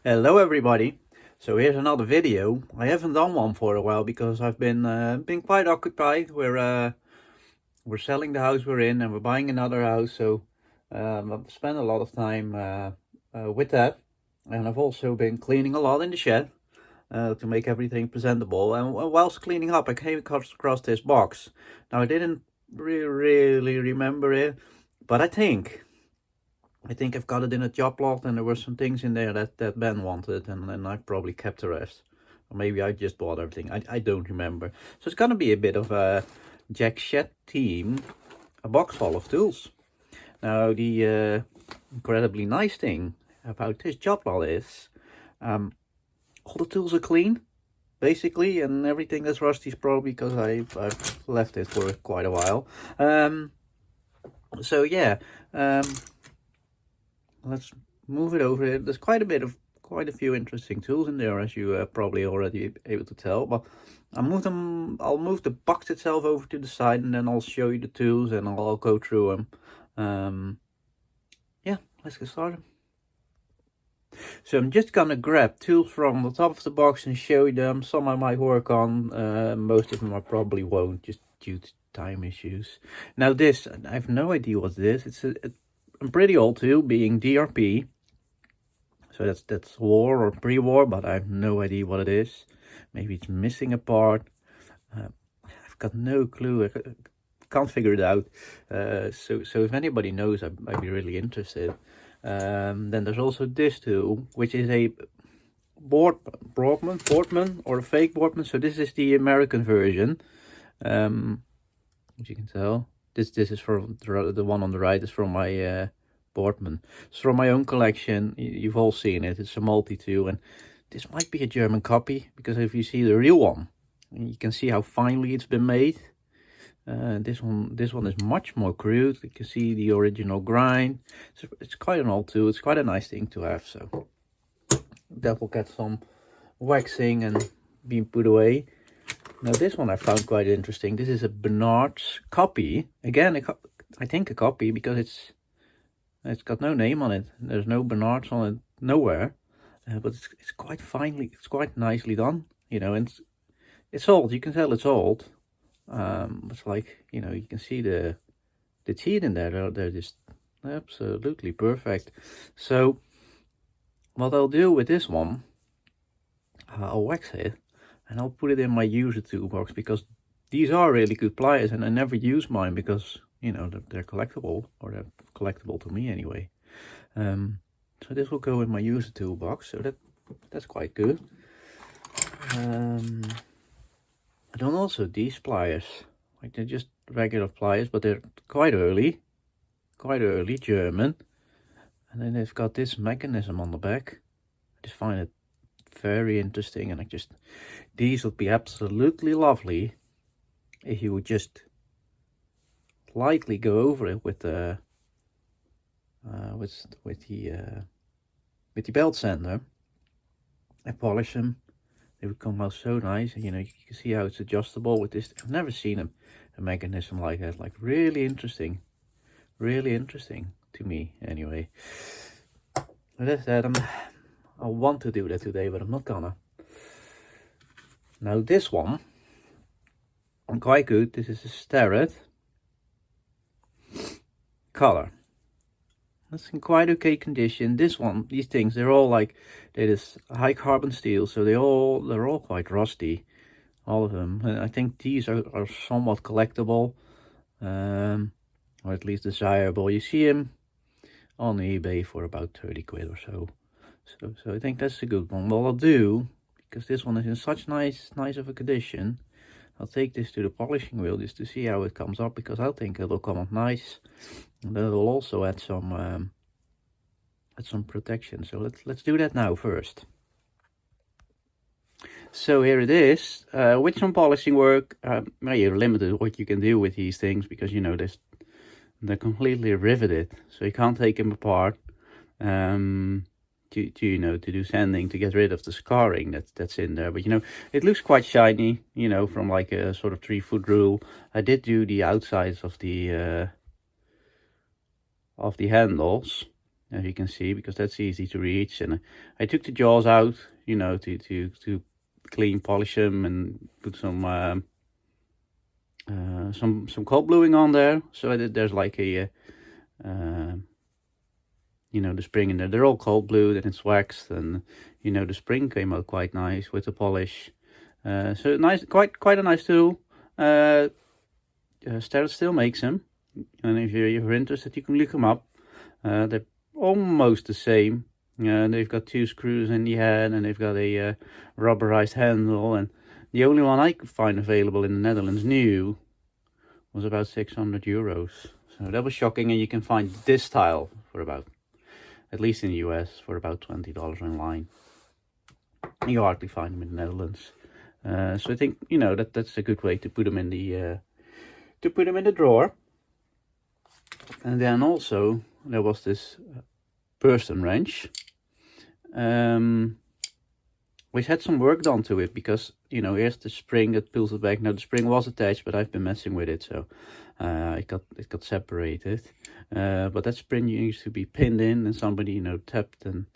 Hello everybody. So here's another video. I haven't done one for a while because I've been quite occupied. We're selling the house we're in and we're buying another house. So I've spent a lot of time with that, and I've also been cleaning a lot in the shed to make everything presentable. And whilst cleaning up, I came across this box. Now I didn't really remember it, but I think I've got it in a job lot, and there were some things in there that Ben wanted, and then I probably kept the rest. Or maybe I just bought everything. I don't remember. So it's gonna be a bit of a Jack Shed theme, a box full of tools. Now the incredibly nice thing about this job lot is all the tools are clean, basically, and everything that's rusty is probably because I've left it for quite a while. So yeah. Let's move it over here. There's quite a few interesting tools in there, as you probably already able to tell. But I'll move the box itself over to the side, and then I'll show you the tools, and I'll go through them. Yeah, let's get started. So I'm just gonna grab tools from the top of the box and show you them. Some I might work on, most of them I probably won't, just due to time issues. Now this, I have no idea what this is. It's a pretty old tool, being DRP, so that's war or pre-war, but I have no idea what it is. Maybe it's missing a part. I've got no clue. I can't figure it out. So if anybody knows, I'd be really interested. Then there's also this tool, which is a boardman or a fake boardman. So this is the American version, as you can tell. This is from the one on the right is from my Boardman. It's from my own collection. You've all seen it. It's a multi-tool, and this might be a German copy, because if you see the real one, you can see how finely it's been made. This one is much more crude. You can see the original grind. So it's quite an old tool. It's quite a nice thing to have. So that will get some waxing and being put away. Now this one I found quite interesting. This is a Bernard's copy. Again, I think a copy, because it's got no name on it. There's no Bernard's on it nowhere. But it's quite finely, it's quite nicely done, you know, and it's old. You can tell it's old. It's like, you know, you can see the teeth in there. They're just absolutely perfect. So what I'll do with this one, I'll wax it, and I'll put it in my user toolbox, because these are really good pliers, and I never use mine because, you know, they're collectible, or they're collectible to me anyway. So this will go in my user toolbox, so that's quite good. And then also these pliers, like, they're just regular pliers, but they're quite early German. And then they've got this mechanism on the back. I just find it very interesting, and these would be absolutely lovely if you would just lightly go over it with the belt sander and polish them. They would come out so nice. You know, you can see how it's adjustable with this. I've never seen a mechanism like that. Like, really interesting to me anyway. But that's that. I want to do that today, but I'm not gonna. Now this one, I'm quite good. This is a Ster color. That's in quite okay condition. This one, these things, they're all like, they're this high carbon steel, so they're all quite rusty, all of them. And I think these are somewhat collectible, or at least desirable. You see them on eBay for about 30 quid or so. So I think that's a good one. What I'll do, because this one is in such nice of a condition, I'll take this to the polishing wheel just to see how it comes up, because I think it'll come up nice, and then it'll also add some protection. So let's do that now first. So here it is. With some polishing work, well, you're limited what you can do with these things, because, you know, they're completely riveted, so you can't take them apart. To do sanding to get rid of the scarring that's in there. But, you know, it looks quite shiny, you know, from like a sort of 3-foot rule. I did do the outsides of the handles, as you can see, because that's easy to reach. And I took the jaws out, you know, to clean, polish them, and put some cold bluing on there, so that there's like a you know, the spring in there. They're all cold blued and it's waxed, and you know, the spring came out quite nice with the polish. So nice, quite a nice tool. Ster still makes them, and if you're interested, you can look them up. They're almost the same. They've got 2 screws in the head, and they've got a rubberized handle, and the only one I could find available in the Netherlands new was about 600 euros. So that was shocking, and you can find this style for about, at least in the US, for about $20 online. You hardly find them in the Netherlands. So I think, you know, that's a good way to put them in the drawer. And then also there was this person wrench, which had some work done to it, because, you know, here's the spring that pulls it back. Now the spring was attached, but I've been messing with it, so it got separated. But that spring used to be pinned in, and somebody, you know, tapped, and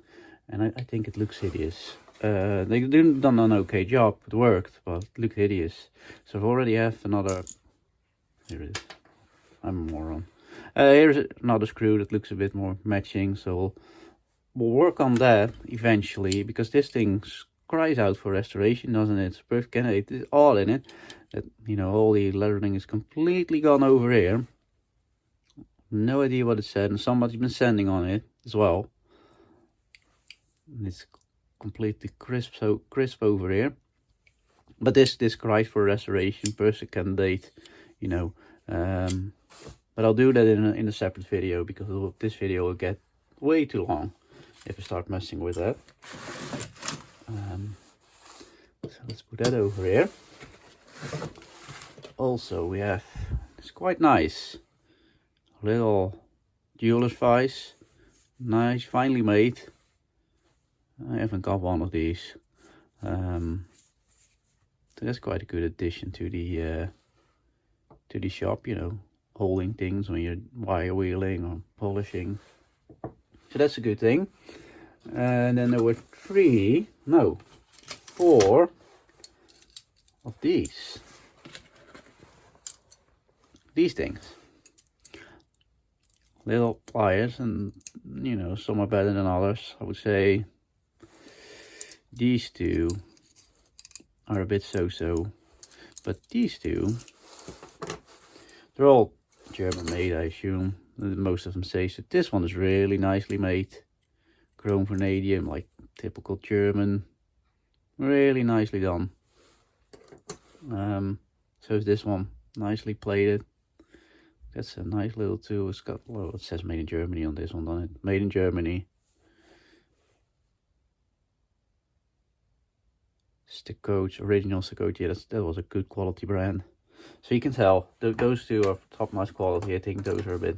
I think it looks hideous. They done an okay job. It worked, but it looked hideous. So I already have another. Here it is. I'm a moron. Here's another screw that looks a bit more matching. So we'll work on that eventually, because this thing cries out for restoration, doesn't it? It's a perfect candidate. It's all in it. That, you know, all the lettering is completely gone over here. No idea what it said, and somebody's been sanding on it as well. And it's completely crisp, so crisp over here. But this cries for restoration, perfect candidate, you know. But I'll do that in a separate video, because this video will get way too long if I start messing with that. So let's put that over here. Also, we have, it's quite nice, little jeweler's vise, nice, finely made. I haven't got one of these. So that's quite a good addition to the shop, you know, holding things when you're wire wheeling or polishing. So that's a good thing. And then there were 4 of these things. Little pliers, and you know, some are better than others. I would say these 2 are a bit so-so, but these 2, they're all German made, I assume. Most of them say so. This one is really nicely made, chrome vanadium, like typical German, really nicely done. So is this one, nicely plated. That's a nice little tool. It's got, well, it says made in Germany on this one, doesn't it? Made in Germany. Stacoach, original Stacoach. Yeah, that was a good quality brand. So you can tell those 2 are top notch quality. I think those are a bit.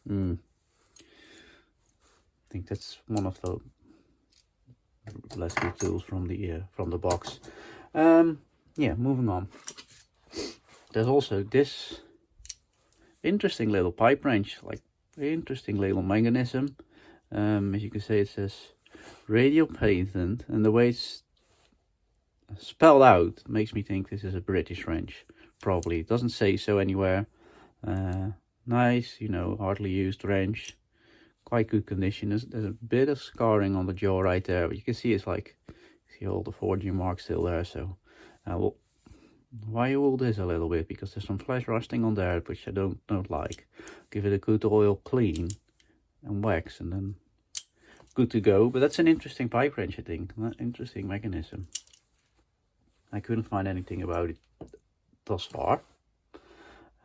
I think that's one of the less good tools from the box. Yeah, moving on. There's also this interesting little pipe wrench, like interesting little mechanism. As you can see, it says radial patent, and the way it's spelled out makes me think this is a British wrench. Probably, it doesn't say so anywhere. Nice, you know, hardly used wrench, quite good condition. There's a bit of scarring on the jaw right there, but you can see it's like, see all the forging marks still there. So we'll wire wool this a little bit, because there's some flesh rusting on there, which I don't like. Give it a good oil clean and wax, and then good to go. But that's an interesting pipe wrench, I think. Interesting mechanism. I couldn't find anything about it thus far.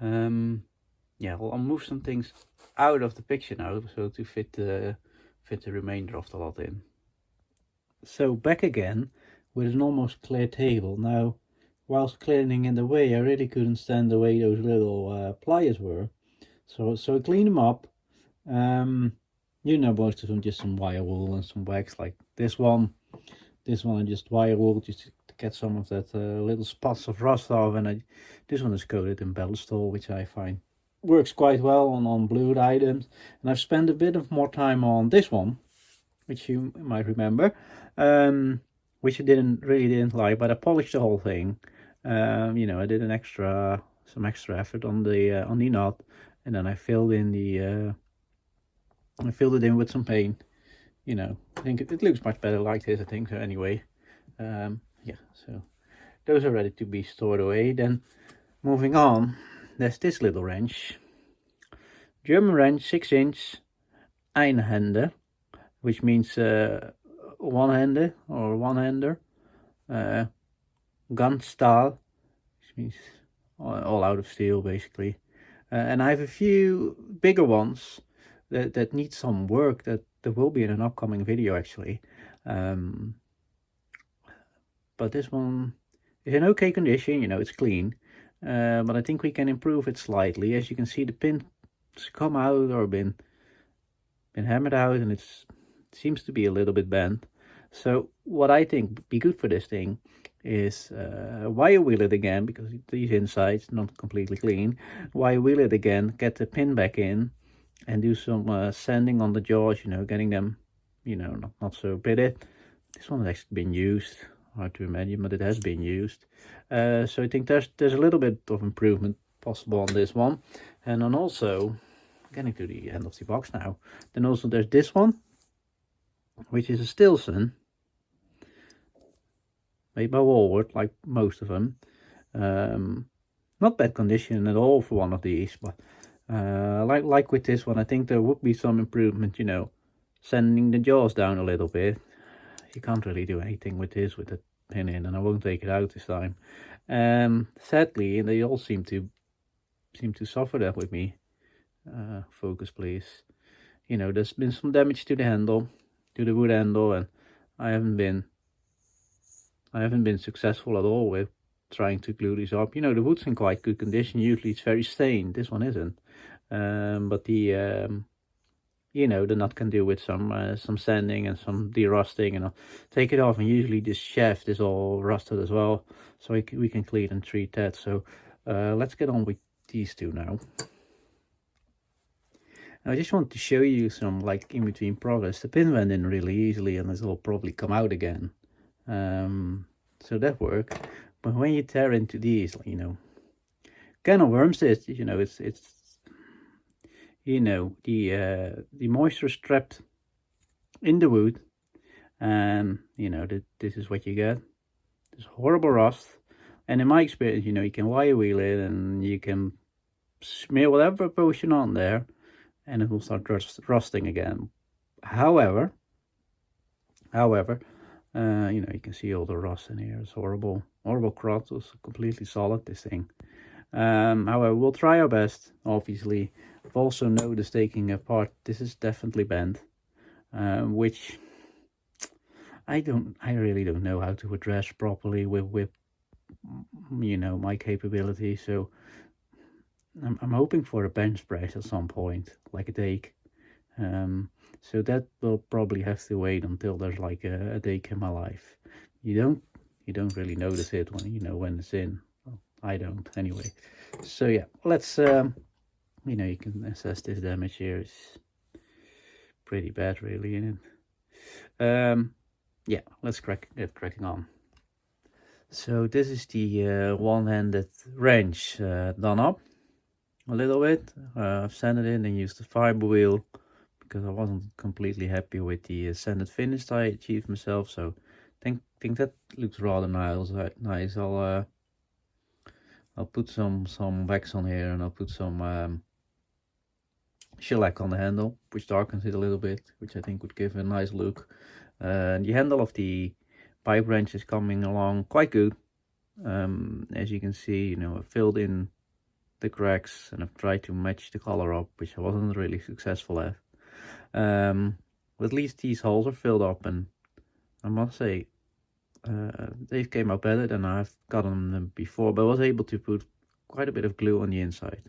Yeah, well, I'll move some things out of the picture now, so to fit the remainder of the lot in. So back again with an almost clear table. Now, whilst cleaning in the way, I really couldn't stand the way those little pliers were. So I cleaned them up. You know, most of them just some wire wool and some wax. Like this one I just wire wool just to get some of that little spots of rust off. And this one is coated in Bellstol, which I find works quite well on blued items. And I've spent a bit of more time on this one, which you might remember, which I really didn't like, but I polished the whole thing. You know, I did some extra effort on the knot, and then I filled in I filled it in with some paint. You know, I think it looks much better like this, I think, so anyway. Yeah, so those are ready to be stored away. Then moving on, there's this little wrench. German wrench, 6-inch, Einhänder, which means one-hander or one-hander. Gunstahl, which means all out of steel, basically. And I have a few bigger ones that need some work that there will be in an upcoming video, actually. But this one is in okay condition, you know, it's clean. But I think we can improve it slightly. As you can see, the pins come out or been hammered out, and it seems to be a little bit bent. So what I think would be good for this thing is wire wheel it again, because these insides not completely clean. Wire wheel it again, get the pin back in, and do some sanding on the jaws, you know, getting them, you know, not so pitted. This one has actually been used, hard to imagine, but it has been used. So I think there's a little bit of improvement possible on this one. And then also, getting to the end of the box now, then also there's this one, which is a Stilson, made by Walworth, like most of them. Not bad condition at all for one of these, but like with this one, I think there would be some improvement, you know, sanding the jaws down a little bit. You can't really do anything with this with the pin in, and I won't take it out this time. Sadly, they all seem to suffer that with me. Focus, please. You know, there's been some damage to the handle, to the wood handle, and I haven't been successful at all with trying to glue these up. You know, the wood's in quite good condition. Usually it's very stained. This one isn't. But the you know, the nut can do with some sanding and some derusting, and I'll take it off, and usually this shaft is all rusted as well, so we can clean and treat that. So let's get on with these two now. I just want to show you some, like, in between progress. The pin went in really easily, and this will probably come out again. So that worked. But when you tear into these, you know, can of worms this, you know, it's you know, the moisture is trapped in the wood, and you know, this is what you get. This horrible rust. And in my experience, you know, you can wire wheel it, and you can smear whatever potion on there, and it will start rusting again. However, you know, you can see all the rust in here. It's horrible crust. It's completely solid, this thing. However, we'll try our best, obviously. I've also noticed taking apart, this is definitely bent, which I really don't know how to address properly with you know, my capability. So I'm hoping for a bench press at some point, like a dake. So that will probably have to wait until there's like a dake in my life. You don't really notice it when, you know, when it's in. Well, I don't anyway. So yeah, let's you know, you can assess this damage here. It's pretty bad, really, isn't it? Yeah, let's get cracking on. So this is the one-handed wrench done up a little bit. I've sanded it and used the fiber wheel because I wasn't completely happy with the sanded finish I achieved myself. So think that looks rather nice. I'll put some wax on here, and I'll put some shellac on the handle, which darkens it a little bit, which I think would give a nice look. The handle of the pipe wrench is coming along quite good. As you can see, you know, I filled in the cracks, and I've tried to match the color up, which I wasn't really successful at. But at least these holes are filled up, and I must say they came out better than I've gotten them before. But I was able to put quite a bit of glue on the inside,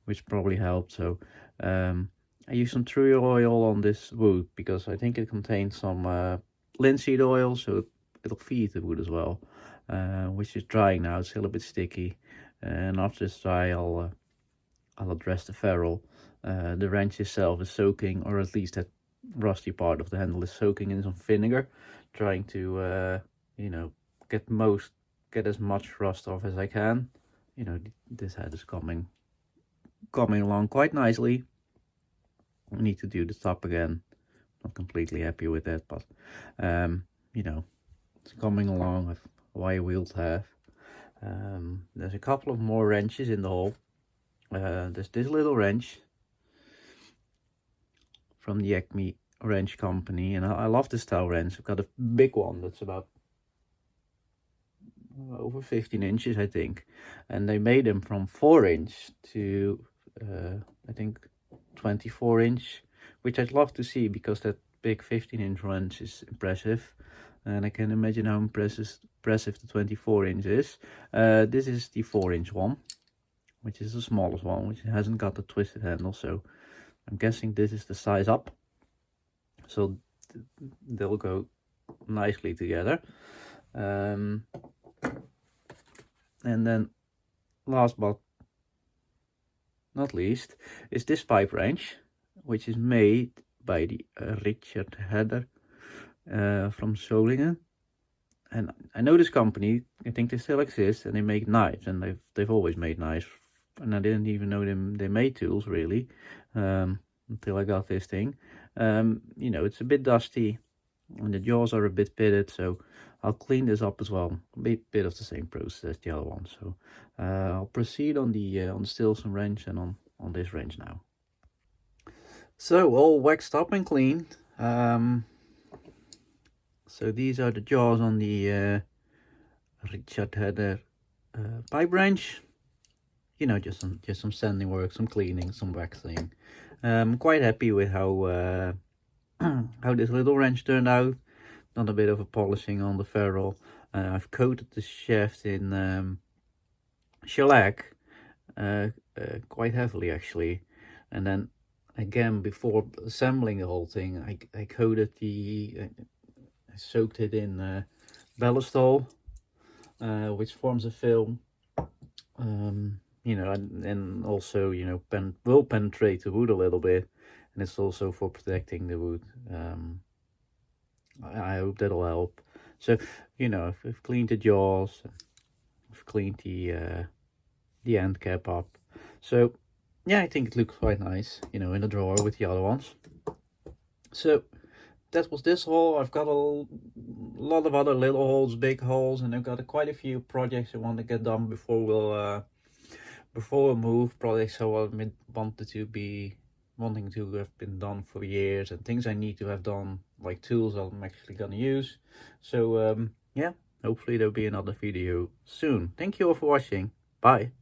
which probably helped. So I used some true oil on this wood because I think it contains some linseed oil, so it'll feed the wood as well, which is drying now. It's still a bit sticky, and after it's dry, I'll I'll address the ferrule. The wrench itself is soaking, or at least that rusty part of the handle is soaking in some vinegar, trying to you know, get as much rust off as I can. You know, this head is coming along quite nicely. I need to do the top again. Not completely happy with that, but you know, it's coming along with wire wheeled half. There's a couple of more wrenches in the hole. There's this little wrench from the Acme wrench company, and I love this style wrench. I've got a big one that's about over 15 inches, I think, and they made them from 4-inch to I think 24-inch, which I'd love to see, because that big 15-inch wrench is impressive, and I can imagine how impressive the 24-inch is. This is the 4-inch one, which is the smallest one, which hasn't got the twisted handle, so I'm guessing this is the size up, so they'll go nicely together. And then last but not least is this pipe wrench, which is made by the Richard Hedder from Solingen. And I know this company, I think they still exist, and they make knives, and they've always made knives, and I didn't even know they made tools really, until I got this thing. You know, it's a bit dusty and the jaws are a bit pitted, so I'll clean this up as well. A bit of the same process as the other one. So I'll proceed on the Stilson wrench and on this wrench now. So all waxed up and clean. So these are the jaws on the Richard Hedder pipe wrench. You know, just some sanding work, some cleaning, some waxing. I'm quite happy with how this little wrench turned out. Done a bit of a polishing on the ferrule. I've coated the shaft in shellac quite heavily actually, and then again before assembling the whole thing, I coated I soaked it in ballastol, which forms a film. You know, and also, you know, will penetrate the wood a little bit, and it's also for protecting the wood. I hope that'll help. So, you know, I've cleaned the jaws, I've cleaned the end cap up. So, yeah, I think it looks quite nice, you know, in the drawer with the other ones. So, that was this haul. I've got a lot of other little holes, big holes, and I've got quite a few projects I want to get done before we move. Projects I wanting to have been done for years, and things I need to have done, like tools I'm actually gonna use. So yeah, hopefully there'll be another video soon. Thank you all for watching. Bye.